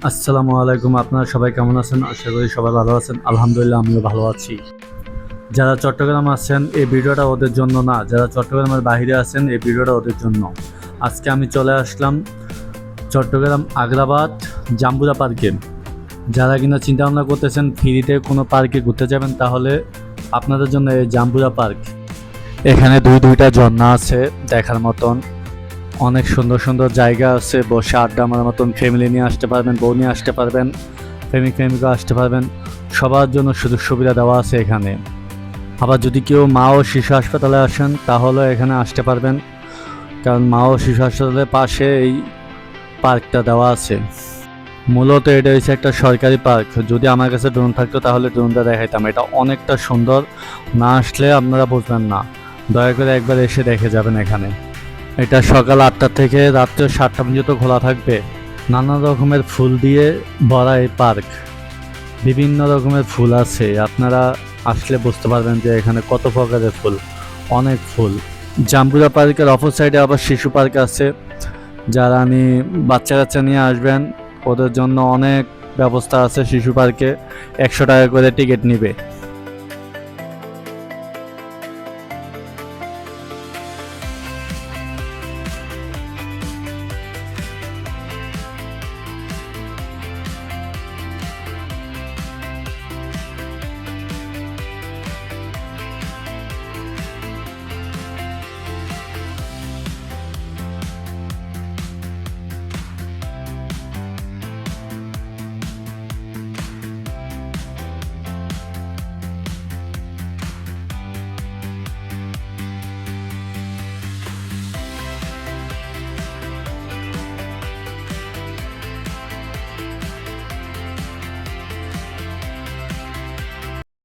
আসসালামু আলাইকুম। আপনারা সবাই কেমন আছেন? আশা করি সবাই ভালো আছেন। আলহামদুলিল্লাহ আমিও ভালো আছি। যারা চট্টগ্রাম আছেন এই ভিডিওটা ওদের জন্য না, যারা চট্টগ্রামের বাইরে আছেন এই ভিডিওটা ওদের জন্য। আজকে আমি চলে আসলাম চট্টগ্রাম আগ্রাবাদ জাম্বুরা পার্কে। যারা কিনা চিন্তা ভাবনা করতেছেন ফ্রিতে কোনো পার্কে ঘুরতে যাবেন, তাহলে আপনাদের জন্য এই জাম্বুরা পার্ক। এখানে দুইটা ঝর্ণা আছে দেখার মতন, অনেক সুন্দর সুন্দর জায়গা আছে, বসে আড্ডা মারার মতন। ফ্যামিলি নিয়ে আসতে পারবেন, বউ নিয়ে আসতে পারবেন, প্রেমিকও আসতে পারবেন। সবার জন্য সুযোগ সুবিধা দেওয়া আছে এখানে। আবার যদি কেউ মা ও শিশু হাসপাতালে আসেন তাহলে এখানে আসতে পারবেন, কারণ মা ও শিশু হাসপাতালের পাশে এই পার্কটা দেওয়া আছে। মূলত এটা হচ্ছে একটা সরকারি পার্ক। যদি আমার কাছে ড্রোন থাকতো তাহলে ড্রোনটা দেখাইতাম। এটা অনেকটা সুন্দর, না আসলে আপনারা বুঝবেন না। দয়া করে একবার এসে দেখে যাবেন এখানে। এটা সকাল 8টা থেকে রাত্রে 7টা পর্যন্ত খোলা থাকবে। নানা রকমের ফুল দিয়ে ভরা এই পার্ক। বিভিন্ন রকমের ফুল আছে, আপনারা আসলে বুঝতে পারবেন যে এখানে কত প্রকারের ফুল, অনেক ফুল। জাম্বুরা পার্কের অপর সাইডে আবার শিশু পার্ক আছে। যারা বাচ্চা কাচ্চা নিয়ে আসবেন ওদের জন্য অনেক ব্যবস্থা আছে শিশু পার্কে। 100 টাকা করে টিকিট নিবে।